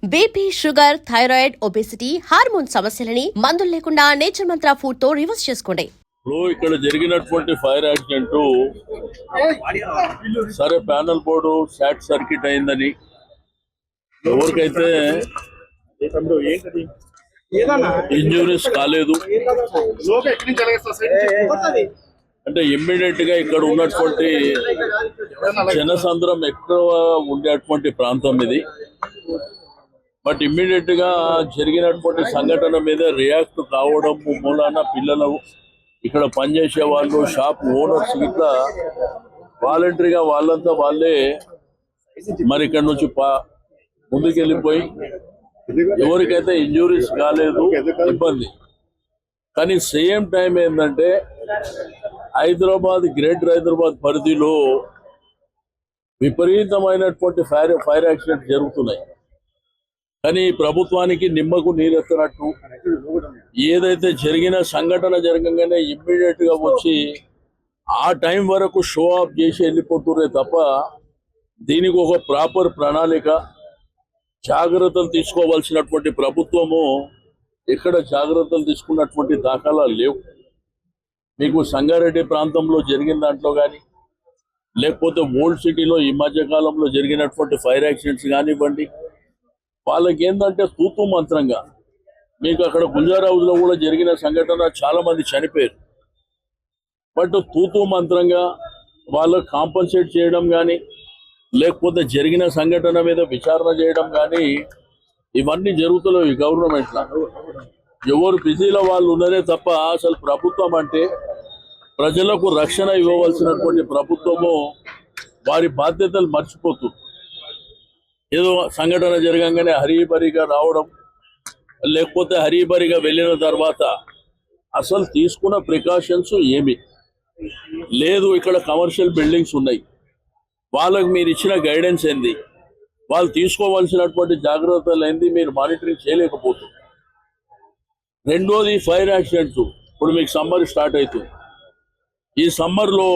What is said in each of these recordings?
BP, sugar, thyroid, obesity, hormone సమస్యలని మందులు లేకుండా నేచర్ మంత్ర ఫుడ్ తో రివర్స్ చేసుకోండి. ఇక్కడ జరిగినటువంటి ఫైర్ యాక్సిడెంట్ సరే ప్యానల్ బోర్డు షార్ట్ సర్క్యూట్ అయిందని ఎవరికైతే ఇంజురీస్ కాలేదు అంటే ఇమ్మీడియట్ గా ఇక్కడ ఉన్నటువంటి జనసంద్రం ఎక్కువ ఉండేటువంటి ప్రాంతం ఇది. బట్ ఇమ్మీడియట్ గా జరిగినటువంటి సంఘటన మీద రియాక్ట్ కావడం మూలాన పిల్లలు ఇక్కడ పనిచేసే వాళ్ళు షాప్ ఓనర్స్ ఇట్లా వాలంటరీగా వాళ్ళంతా వాళ్ళే మరి ఇక్కడ నుంచి ముందుకెళ్ళిపోయి ఎవరికైతే ఇంజురీస్ కాలేదు ఇబ్బంది. కానీ సేమ్ టైం ఏంటంటే గ్రేటర్ హైదరాబాద్ పరిధిలో విపరీతమైనటువంటి ఫైర్ యాక్సిడెంట్ జరుగుతున్నాయి. కానీ ప్రభుత్వానికి నిమ్మకు నీరెత్తనట్టు ఏదైతే జరిగిన సంఘటన జరగగానే ఇమ్మీడియట్ గా వచ్చి ఆ టైం వరకు షో ఆఫ్ చేసి వెళ్ళిపోతురే తప్ప దీనికి ఒక ప్రాపర్ ప్రణాళిక జాగ్రత్తలు తీసుకోవాల్సినటువంటి ప్రభుత్వము ఎక్కడ జాగ్రత్తలు తీసుకున్నటువంటి దాఖలాలు లేవు. మీకు సంగారెడ్డి ప్రాంతంలో జరిగిన దాంట్లో కానీ లేకపోతే ఓల్డ్ సిటీలో ఈ మధ్య కాలంలో జరిగినటువంటి ఫైర్ యాక్సిడెంట్స్ కానివ్వండి, వాళ్ళకి ఏంటంటే తూతూ మంత్రంగా మీకు అక్కడ గుంజార్ హౌస్ లో కూడా జరిగిన సంఘటన చాలా మంది చనిపోయారు. బట్ తూతూ మంత్రంగా వాళ్ళకు కాంపన్సేట్ చేయడం కానీ లేకపోతే జరిగిన సంఘటన మీద విచారణ చేయడం కానీ ఇవన్నీ జరుగుతున్నాయి గవర్నమెంట్లో. ఎవరు బిజీలో వాళ్ళు ఉన్నారే తప్ప అసలు ప్రభుత్వం అంటే ప్రజలకు రక్షణ ఇవ్వవలసినటువంటి ప్రభుత్వము వారి బాధ్యతలు మర్చిపోతుంది. ఏదో సంఘటన జరగంగానే హరీబరీగా రావడం, లేకపోతే హరీబరీగా వెళ్ళిన తర్వాత అసలు తీసుకున్న ప్రికాషన్స్ ఏమి లేదు. ఇక్కడ కమర్షియల్ బిల్డింగ్స్ ఉన్నాయి, వాళ్ళకు మీరు ఇచ్చిన గైడెన్స్ ఏంది, వాళ్ళు తీసుకోవాల్సినటువంటి జాగ్రత్తలు ఏంది, మీరు మానిటరింగ్ చేయలేకపోతుంది. రెండోది ఫైర్ యాక్సిడెంట్స్. ఇప్పుడు మీకు సమ్మర్ స్టార్ట్ అవుతుంది. ఈ సమ్మర్లో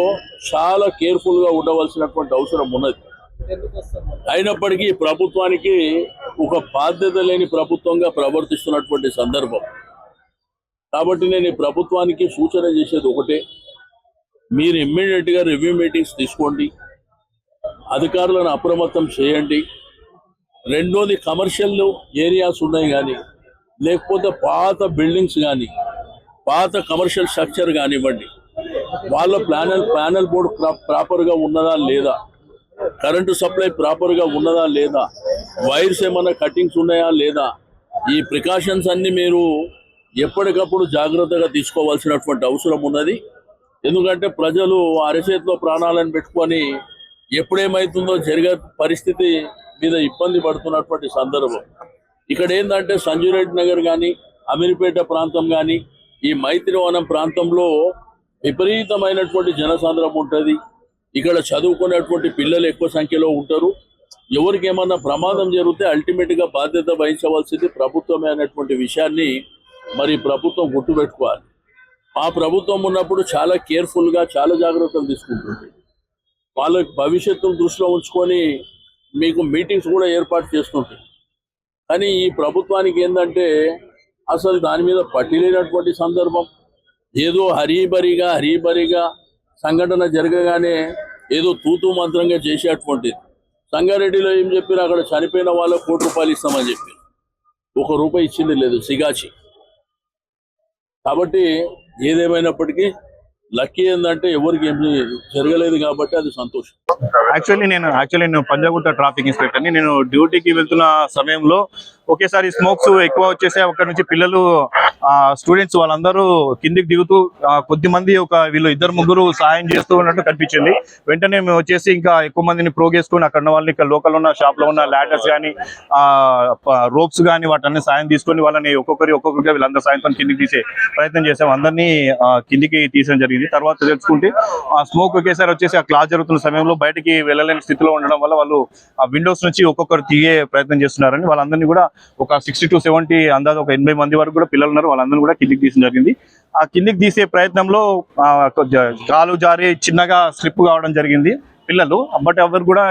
చాలా కేర్ఫుల్గా ఉండవలసినటువంటి అవసరం ఉన్నది. అయినప్పటికీ ప్రభుత్వానికి ఒక బాధ్యత లేని ప్రభుత్వంగా ప్రవర్తిస్తున్నటువంటి సందర్భం. కాబట్టి నేను ఈ ప్రభుత్వానికి సూచన చేసేది ఒకటే, మీరు ఇమ్మీడియట్గా రివ్యూ మీటింగ్స్ తీసుకోండి, అధికారులను అప్రమత్తం చేయండి. రెండోది కమర్షియల్ ఏరియాస్ ఉన్నాయి కానీ లేకపోతే పాత బిల్డింగ్స్ కానీ పాత కమర్షియల్ స్ట్రక్చర్ కానివ్వండి, వాళ్ళ ప్యానల్ బోర్డు ప్రాపర్గా ఉన్నదా లేదా, కరెంటు సప్లై ప్రాపర్గా ఉన్నదా లేదా, వైర్స్ ఏమైనా కటింగ్స్ ఉన్నాయా లేదా, ఈ ప్రికాషన్స్ అన్ని మీరు ఎప్పటికప్పుడు జాగ్రత్తగా తీసుకోవాల్సినటువంటి అవసరం ఉన్నది. ఎందుకంటే ప్రజలు అరచేతిలో ప్రాణాలను పెట్టుకొని ఎప్పుడేమవుతుందో జరిగే పరిస్థితి మీద ఇబ్బంది పడుతున్నటువంటి సందర్భం. ఇక్కడ ఏంటంటే సంజీరెడ్డి నగర్ కానీ అమీర్పేట ప్రాంతం కానీ ఈ మైత్రివనం ప్రాంతంలో విపరీతమైనటువంటి జనసాంద్రం ఉంటుంది. ఇక్కడ చదువుకునేటువంటి పిల్లలు ఎక్కువ సంఖ్యలో ఉంటారు. ఎవరికి ఏమన్నా ప్రమాదం జరిగితే అల్టిమేట్గా బాధ్యత వహించవలసింది ప్రభుత్వమే అనేటువంటి విషయాన్ని మరి ప్రభుత్వం గుర్తుపెట్టుకోవాలి. ఆ ప్రభుత్వం ఉన్నప్పుడు చాలా కేర్ఫుల్గా చాలా జాగ్రత్తలు తీసుకుంటుంది. వాళ్ళకి భవిష్యత్తును దృష్టిలో ఉంచుకొని మీకు మీటింగ్స్ కూడా ఏర్పాటు చేస్తుంటాయి. కానీ ఈ ప్రభుత్వానికి ఏంటంటే అసలు దాని మీద పట్టిలేనటువంటి సందర్భం. ఏదో హరీబరీగా సంఘటన జరగగానే ఏదో తూతూ మంత్రంగా చేసేటువంటిది. సంగారెడ్డిలో ఏం చెప్పారు, అక్కడ చనిపోయిన వాళ్ళకు ₹1,00,00,000 ఇస్తామని చెప్పి ₹1 ఇచ్చింది లేదు సిగాచి. కాబట్టి ఏదేమైనప్పటికీ లక్కీ ఏంటంటే ఎవరికి ఏం జరగలేదు కాబట్టి అది సంతోషం. యాక్చువల్లీ నేను పంజాగుట్ట ట్రాఫిక్ ఇన్స్పెక్టర్ని. నేను డ్యూటీకి వెళ్తున్న సమయంలో ఒకేసారి స్మోక్స్ ఎక్కువ వచ్చేసి అక్కడ నుంచి పిల్లలు స్టూడెంట్స్ వాళ్ళందరూ కిందికి దిగుతూ కొద్దిమంది వీళ్ళు 2-3 సాయం చేస్తూ ఉన్నట్టు కనిపించింది. వెంటనే మేము వచ్చేసి ఇంకా ఎక్కువ మందిని ప్రోగేసుకుని అక్కడ ఉన్న వాళ్ళని ఇక్కడ లోకల్ ఉన్న షాప్లో ఉన్న ల్యాడర్స్ కానీ రోప్స్ కానీ వాటన్ని సాయం తీసుకొని వాళ్ళని ఒక్కొక్కరిగా వీళ్ళందరూ సాయంతో కిందికి తీసే ప్రయత్నం చేసాం. అందరినీ కిందికి తీసడం జరిగింది. తర్వాత తెలుసుకుంటే ఆ స్మోక్ ఒకేసారి వచ్చేసి ఆ క్లాస్ జరుగుతున్న సమయంలో బయటికి వెళ్ళలేని స్థితిలో ఉండడం వల్ల వాళ్ళు ఆ విండోస్ నుంచి ఒక్కొక్కరు తీయే ప్రయత్నం చేస్తున్నారని వాళ్ళందరినీ కూడా ఒక 60 to 70 అందాజ ఒక 80 మంది వరకు కూడా పిల్లలు ఉన్నారు. వాళ్ళందరినీ కూడా కిందికి తీయడం జరిగింది. ఆ కిందికి తీసే ప్రయత్నంలో కాలు జారి చిన్నగా స్లిప్ కావడం జరిగింది. పిల్లలు, బట్ ఎవరు కూడా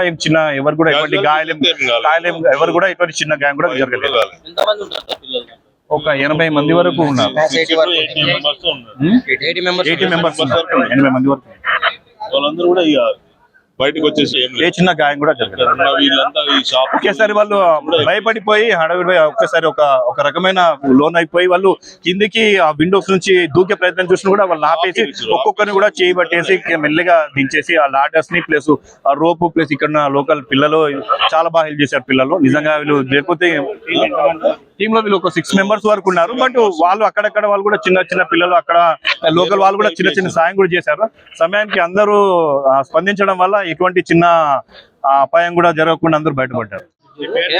ఎవరు కూడా ఎటువంటి గాయాలేం ఎవరు కూడా ఎటువంటి చిన్న గాయం కూడా జరగలేదు. ఎంతమంది ఉంటారు సార్ పిల్లలు? ఒక 80 మంది వరకు ఉన్నారు. 80 మెంబర్స్ ఉన్నారు. 80 మెంబర్స్ 80 మంది వరకు. వాళ్ళందరూ కూడా ఇక బయటకు వచ్చేసి ఏం ఏ లేదు. చిన్న గాయం కూడా జరగలేదు. వీళ్ళంతా ఈ షాప్ ఒకేసారి వాళ్ళు భయపడిపోయి హడావిడి ఒక్కసారి ఒక రకమైన లోన్ అయిపోయి వాళ్ళు కిందికి ఆ విండోస్ నుంచి దూకే ప్రయత్నం చూసినా కూడా వాళ్ళు ఆపేసి ఒక్కొక్కరిని కూడా చేయబట్టేసి మెల్లిగా దించేసి ఆ లాడర్స్ ని ప్లస్ ఆ రోపు ప్లస్ ఇక్కడ లోకల్ పిల్లలు చాలా బాగా హెల్ప్ చేశారు. పిల్లలు నిజంగా వీళ్ళు లేకపోతే టీమ్ లో వీళ్ళు ఒక 6 మెంబర్స్ వరకు ఉన్నారు. బట్ వాళ్ళు అక్కడక్కడ వాళ్ళు కూడా చిన్న పిల్లలు అక్కడ లోకల్ వాళ్ళు కూడా చిన్న సాయం కూడా చేశారు. సమయానికి అందరూ స్పందించడం వల్ల ఎటువంటి చిన్న అపాయం కూడా జరగకుండా అందరూ బయటపడ్డారు.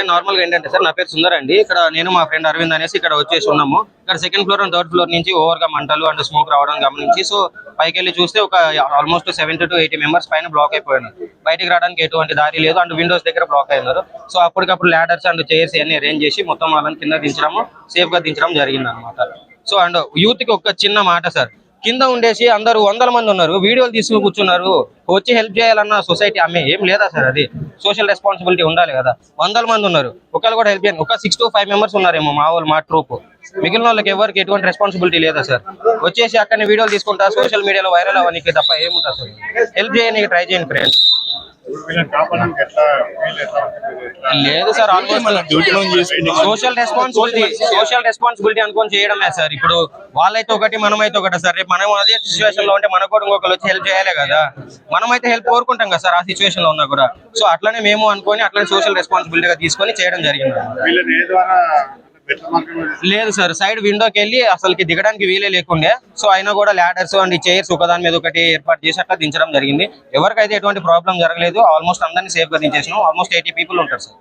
నార్మల్ గా ఏంటంటే సార్, నా పేరు సుందర్ అండి. ఇక్కడ నేను మా ఫ్రెండ్ అరవింద్ అనేసి ఇక్కడ వచ్చేసి ఉన్నాము. ఇక్కడ second floor and third floor నుంచి ఓవర్ గా మంటలు అండ్ స్మోక్ రావడం గమనించి సో పైకి వెళ్ళి చూస్తే ఒక ఆల్మోస్ట్ 70 to 80 మెంబర్స్ పైన బ్లాక్ అయిపోయారు. బయటికి రావడానికి ఎటువంటి దారి లేదు అండ్ విండోస్ దగ్గర బ్లాక్ అయినారు. సో అప్పటికప్పుడు లాడర్స్ అండ్ చైర్స్ అన్ని అరేంజ్ చేసి మొత్తం వాళ్ళని కింద దించడము సేఫ్ గా దించడం జరిగింది అనమాట. సో అండ్ యూత్ కి ఒక చిన్న మాట సార్, కింద ఉండేసి అందరూ 100 మంది ఉన్నారు, వీడియోలు తీసుకుని కూర్చున్నారు, వచ్చి హెల్ప్ చేయాలన్న సొసైటీ ఏం లేదా సార్? అది సోషల్ రెస్పాన్సిబిలిటీ ఉండాలి కదా. 100 మంది ఉన్నారు, ఒకళ్ళు కూడా హెల్ప్ చేయండి. ఒక 6 to 5 మెంబర్స్ ఉన్నారేమో మా ట్రూప్. మిగిలిన వాళ్ళకి ఎవరికి ఎటువంటి రెస్పాన్సిబిలిటీ లేదా సార్? వచ్చేసి అక్కడనే వీడియోలు తీసుకుంటా సోషల్ మీడియాలో వైరల్ అవ్వడానికి తప్ప ఏముంటుంది సార్? హెల్ప్ చేయడానికి ట్రై చేయండి ఫ్రెండ్స్. లేదు సార్, సోషల్ రెస్పాన్సిబిలిటీ అనుకొని చేయడమే సార్. ఇప్పుడు వాళ్ళైతే ఒకటి, మనమైతే ఒకటి సార్. రేపు మనం అదే సిచ్యువేషన్ లో ఉంటే మనకు కూడా ఇంకొకరు వచ్చి హెల్ప్ చేయాలి కదా. మనమైతే హెల్ప్ కోరుకుంటాం కదా సార్ ఆ సిచ్యువేషన్ లో ఉన్నా కూడా. సో అట్లనే మేము అనుకొని అట్లనే సోషల్ రెస్పాన్సిబిలిటీగా తీసుకొని చేయడం జరిగింది. లేదు సార్, సైడ్ విండోకి వెళ్ళి అసలుకి దిగడానికి వీలే లేకుండే. సో అయినా కూడా లాడర్స్ అండ్ చైర్స్ ఒకదాని మీద ఒకటి ఏర్పాటు చేసి అట్లా దించడం జరిగింది. ఎవరికైతే ఎటువంటి ప్రాబ్లం జరగలేదు. ఆల్మోస్ట్ అందరినీ సేఫ్ గా దించేసినాం. ఆల్మోస్ట్ 80 people ఉంటారు సార్.